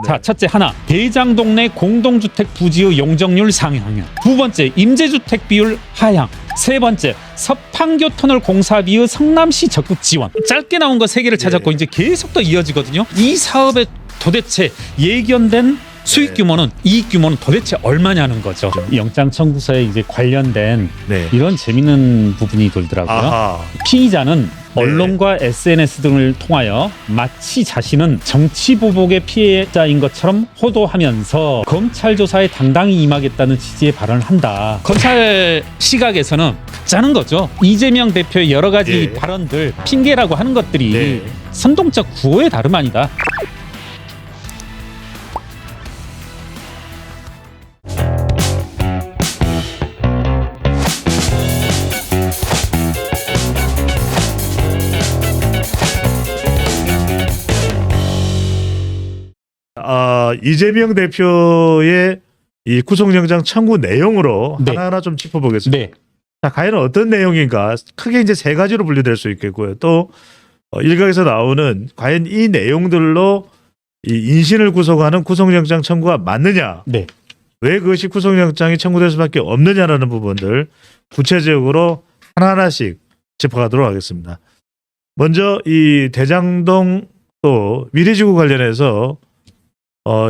자, 첫째 하나, 대장동 내 공동주택 부지의 용적률 상향. 두 번째, 임대주택 비율 하향. 세 번째, 서판교 터널 공사비의 성남시 적극 지원. 짧게 나온 거 세 개를 찾았고 이제 계속 더 이어지거든요. 이 사업에 도대체 예견된 수익 규모는 이익 규모는 도대체 얼마냐는 거죠. 영장 청구서에 이제 관련된 이런 재밌는 부분이 돌더라고요. 아하. 피의자는 언론과 SNS 등을 통하여 마치 자신은 정치 보복의 피해자인 것처럼 호도하면서 검찰 조사에 당당히 임하겠다는 취지의 발언을 한다. 검찰 시각에서는 짜는 거죠. 이재명 대표의 여러 가지 발언들, 핑계라고 하는 것들이 선동적 구호에 다름 아니다. 이재명 대표의 이 구속영장 청구 내용으로 하나하나 좀 짚어보겠습니다. 자, 과연 어떤 내용인가? 크게 이제 세 가지로 분류될 수 있겠고요. 또 일각에서 나오는 과연 이 내용들로 이 인신을 구속하는 구속영장 청구가 맞느냐? 왜 그것이 구속영장이 청구될 수밖에 없느냐라는 부분들 구체적으로 하나하나씩 짚어가도록 하겠습니다. 먼저 이 대장동 또 미래지구 관련해서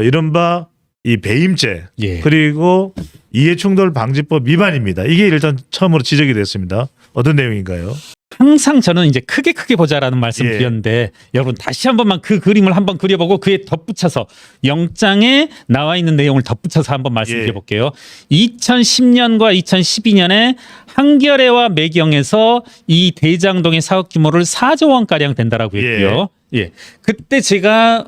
이른바 이 배임죄 그리고 이해충돌 방지법 위반입니다. 이게 일단 처음으로 지적이 됐습니다. 어떤 내용인가요? 항상 저는 이제 크게 보자라는 말씀 드렸는데 여러분 다시 한 번만 그 그림을 한번 그려보고 그에 덧붙여서 영장에 나와 있는 내용을 덧붙여서 한번 말씀드려 볼게요. 2010년과 2012년에 한겨레와 매경에서 이 대장동의 사업 규모를 4조 원가량 된다라고 했고요. 그때 제가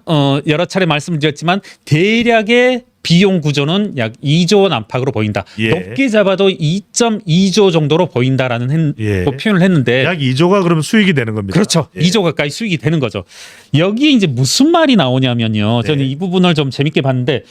여러 차례 말씀을 드렸지만 대략의 비용 구조는 약 2조 원 안팎으로 보인다. 높게 잡아도 2.2조 정도로 보인다라는 표현을 했는데 약 2조가 그러면 수익이 되는 겁니다. 그렇죠. 2조 가까이 수익이 되는 거죠. 여기에 이제 무슨 말이 나오냐면요. 저는 이 부분을 좀 재밌게 봤는데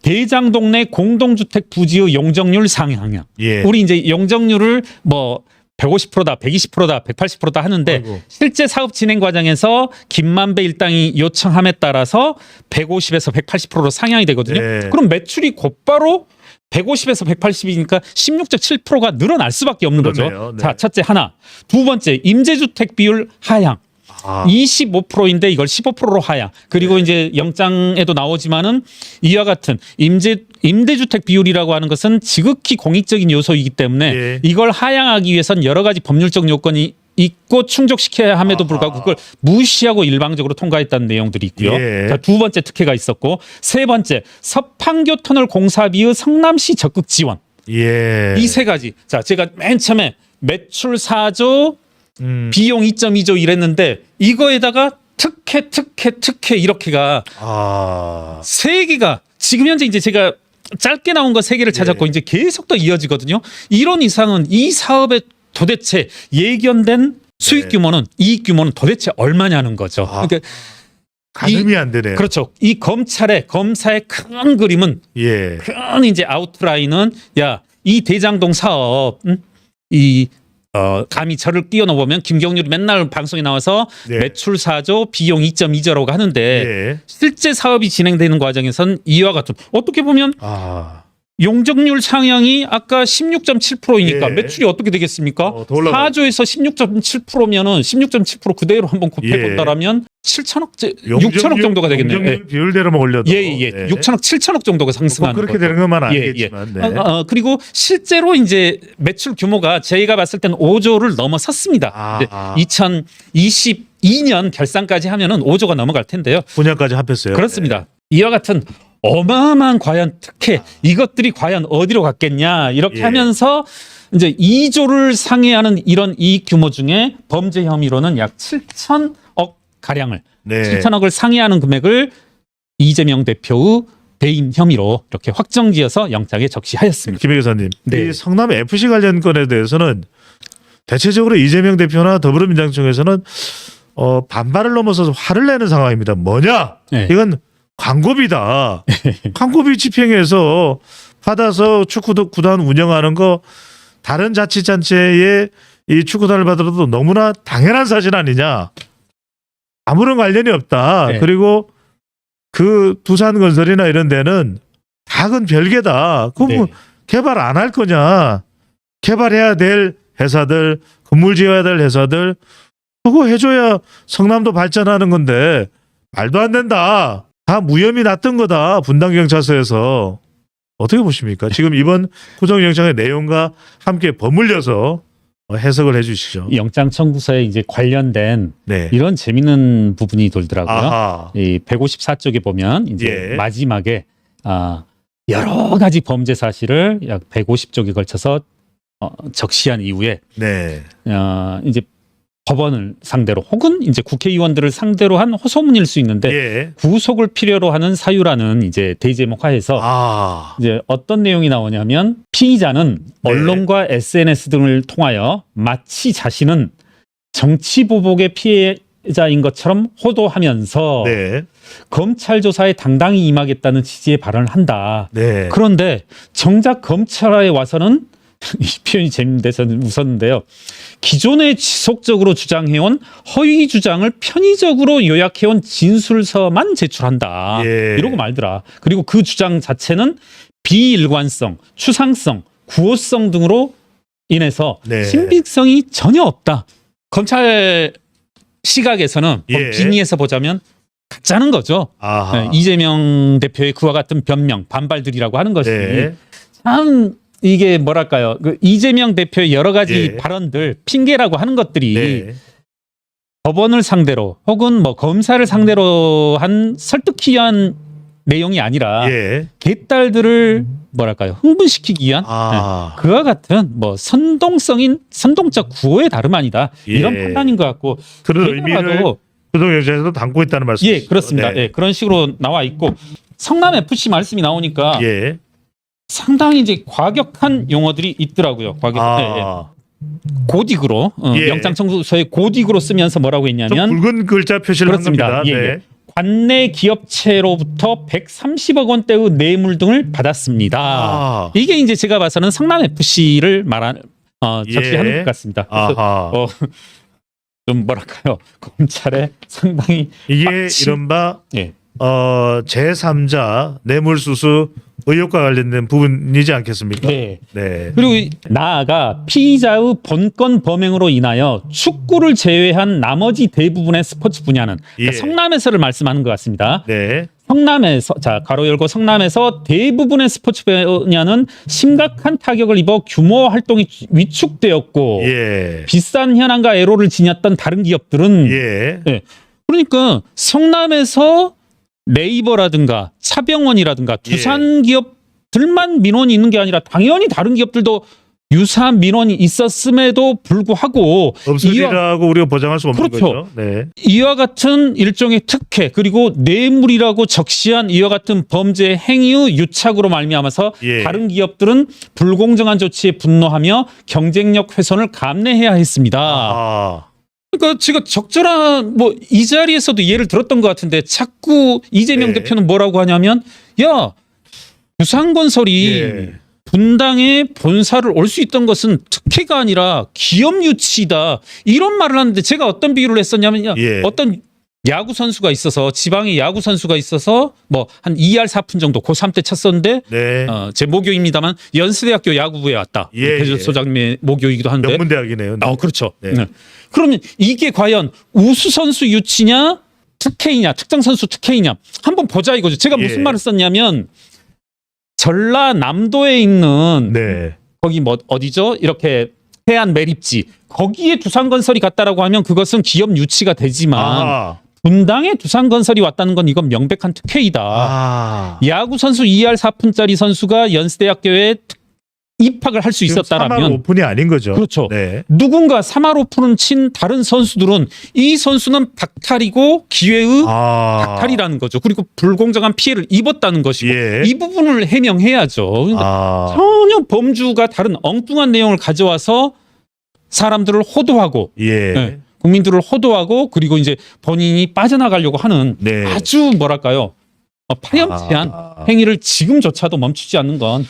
대장동 내 공동주택 부지의 용적률 상향. 우리 이제 용적률을 뭐 150%다, 120%다, 180%다 하는데 실제 사업 진행 과정에서 김만배 일당이 요청함에 따라서 150에서 180%로 상향이 되거든요. 그럼 매출이 곧바로 150에서 180이니까 16.7%가 늘어날 수밖에 없는 거죠. 자, 첫째 하나. 두 번째, 임대주택 비율 하향. 25%인데 이걸 15%로 하향. 그리고 이제 영장에도 나오지만은 이와 같은 임대주택 비율이라고 하는 것은 지극히 공익적인 요소이기 때문에 이걸 하향하기 위해선 여러 가지 법률적 요건이 있고 충족시켜야 함에도 불구하고 그걸 무시하고 일방적으로 통과했다는 내용들이 있고요. 자, 두 번째 특혜가 있었고 세 번째, 서판교 터널 공사비의 성남시 적극 지원. 이 세 가지. 자, 제가 맨 처음에 매출 4조 비용 2.2조 이랬는데 이거에다가 특혜 이렇게가 세 개가 지금 현재 이제 제가 짧게 나온 거 세 개를 찾았고 이제 계속 더 이어지거든요. 이런 이상은 이 사업에 도대체 예견된 수익 규모는 이익 규모는 도대체 얼마냐는 거죠. 그러니까 가늠이 안 되네요. 그렇죠. 이 검사의 큰 그림은 큰 이제 아웃라인은 이 대장동 사업 감히 저를 띄워놓으면 김경률이 맨날 방송에 나와서 매출 4조 비용 2.2조라고 하는데 실제 사업이 진행되는 과정에선 이와 같은 어떻게 보면 용적률 상향이 아까 16.7%이니까 매출이 어떻게 되겠습니까? 4조에서 16.7%면은 16.7% 그대로 한번 곱해본다라면 6천억 정도가 되겠네요. 용적률 비율대로만 올려도 6천억 7천억 정도가 상승하는 그렇게 거죠. 되는 것만 아니겠지만 그리고 실제로 이제 매출 규모가 저희가 봤을 때는 5조를 넘어섰습니다. 2022년 결산까지 하면은 5조가 넘어갈 텐데요. 9년까지 합했어요. 그렇습니다. 이와 같은 어마어마한 과연 특혜 이것들이 과연 어디로 갔겠냐 이렇게 하면서 이제 2조를 상회하는 이런 이익 규모 중에 범죄 혐의로는 약 7천억 가량을 7천억을 상회하는 금액을 이재명 대표의 배임 혐의로 이렇게 확정지어서 영장에 적시하였습니다. 김 교사님, 이 성남 FC 관련 건에 대해서는 대체적으로 이재명 대표나 더불어민주당 쪽에서는 반발을 넘어서서 화를 내는 상황입니다. 뭐냐? 이건 광고비다. 광고비 집행해서 받아서 축구 구단 운영하는 거 다른 자치단체에 이 축구단을 받아도 너무나 당연한 사실 아니냐. 아무런 관련이 없다. 그리고 그 두산건설이나 이런 데는 다은 별개다. 그럼 뭐 개발 안 할 거냐? 개발해야 될 회사들, 건물 지어야 될 회사들 그거 해줘야 성남도 발전하는 건데 말도 안 된다. 다 무혐의 났던 거다. 분당경찰서에서. 어떻게 보십니까? 지금 이번 구속영장의 내용과 함께 버물려서 해석을 해주시죠. 영장 청구서에 이제 관련된 이런 재밌는 부분이 돌더라고요. 아하. 이 154쪽에 보면 이제 마지막에 여러 가지 범죄 사실을 약 150쪽에 걸쳐서 적시한 이후에 이제 법원을 상대로 혹은 이제 국회의원들을 상대로 한 호소문일 수 있는데 구속을 필요로 하는 사유라는 이제 대제목 하에서 이제 어떤 내용이 나오냐면 피의자는 언론과 SNS 등을 통하여 마치 자신은 정치 보복의 피해자인 것처럼 호도하면서 검찰 조사에 당당히 임하겠다는 취지의 발언을 한다. 그런데 정작 검찰에 와서는 이 표현이 재밌는데 저는 웃었는데요. 기존에 지속적으로 주장해온 허위 주장을 편의적으로 요약해온 진술서만 제출한다. 이러고 말더라. 그리고 그 주장 자체는 비일관성, 추상성, 구호성 등으로 인해서 신빙성이 전혀 없다. 검찰 시각에서는 법진위에서 보자면 가짜는 거죠. 이재명 대표의 그와 같은 변명, 반발들이라고 하는 것이 참 이게 뭐랄까요? 그 이재명 대표의 여러 가지 발언들, 핑계라고 하는 것들이 법원을 상대로 혹은 뭐 검사를 상대로 한 설득하기 위한 내용이 아니라 개딸들을 뭐랄까요? 흥분시키기 위한 그와 같은 뭐 선동적 구호의 다름 아니다. 이런 판단인 것 같고 그런 의미를 구속영장에서도 담고 있다는 말씀이시죠? 그렇습니다. 그런 식으로 나와 있고 성남 FC 말씀이 나오니까 상당히 이제 과격한 용어들이 있더라고요. 고딕으로 영장 청구서에 고딕으로 쓰면서 뭐라고 했냐면 붉은 글자 표시를 한 겁니다. 관내 기업체로부터 130억 원대의 뇌물 등을 받았습니다. 이게 이제 제가 봐서는 성남 FC를 적시하는 것 같습니다. 그래서 좀 뭐랄까요? 검찰에 상당히 이게 이른바 제3자 뇌물수수 의혹과 관련된 부분이지 않겠습니까? 그리고 나아가 피의자의 본건 범행으로 인하여 축구를 제외한 나머지 대부분의 스포츠 분야는 그러니까 성남에서를 말씀하는 것 같습니다. 성남에서 가로 열고 성남에서 대부분의 스포츠 분야는 심각한 타격을 입어 규모 활동이 위축되었고 비싼 현황과 애로를 지녔던 다른 기업들은 그러니까 성남에서 네이버라든가 차병원이라든가 두산 기업들만 민원이 있는 게 아니라 당연히 다른 기업들도 유사한 민원이 있었음에도 불구하고 없으리라고 우리가 보장할 수 없는 거죠. 이와 같은 일종의 특혜 그리고 뇌물이라고 적시한 이와 같은 범죄 행위의 유착으로 말미암아서 다른 기업들은 불공정한 조치에 분노하며 경쟁력 훼손을 감내해야 했습니다. 그러니까 제가 적절한 뭐 이 자리에서도 예를 들었던 것 같은데 자꾸 이재명 대표는 뭐라고 하냐면 야 두산건설이 분당에 본사를 올 수 있던 것은 특혜가 아니라 기업 유치다 이런 말을 하는데 제가 어떤 비유를 했었냐면 어떤 야구 선수가 있어서 지방에 야구 선수가 있어서 뭐 한 2할 4푼 정도 고3 때 쳤었는데 제 모교입니다만 연세대학교 야구부에 왔다. 소장님의 모교이기도 한데 명문대학이네요. 그렇죠. 그러면 이게 과연 우수 선수 유치냐 특혜이냐 특정 선수 특혜이냐 한번 보자 이거죠. 제가 무슨 말을 썼냐면 전라남도에 있는 거기 뭐 어디죠? 이렇게 해안 매립지 거기에 두산건설이 갔다라고 하면 그것은 기업 유치가 되지만 분당에 두산건설이 왔다는 건 이건 명백한 특혜이다. 야구 선수 2할 4푼짜리 선수가 연세대학교에 입학을 할 수 있었다라면 3할 오픈이 아닌 거죠. 그렇죠. 누군가 3할 오픈을 친 다른 선수들은 이 선수는 박탈이고 기회의 박탈이라는 거죠. 그리고 불공정한 피해를 입었다는 것이고 이 부분을 해명해야죠. 그러니까 전혀 범주가 다른 엉뚱한 내용을 가져와서 사람들을 호도하고 국민들을 호도하고 그리고 이제 본인이 빠져나가려고 하는 아주 뭐랄까요 파렴치한 행위를 지금조차도 멈추지 않는 건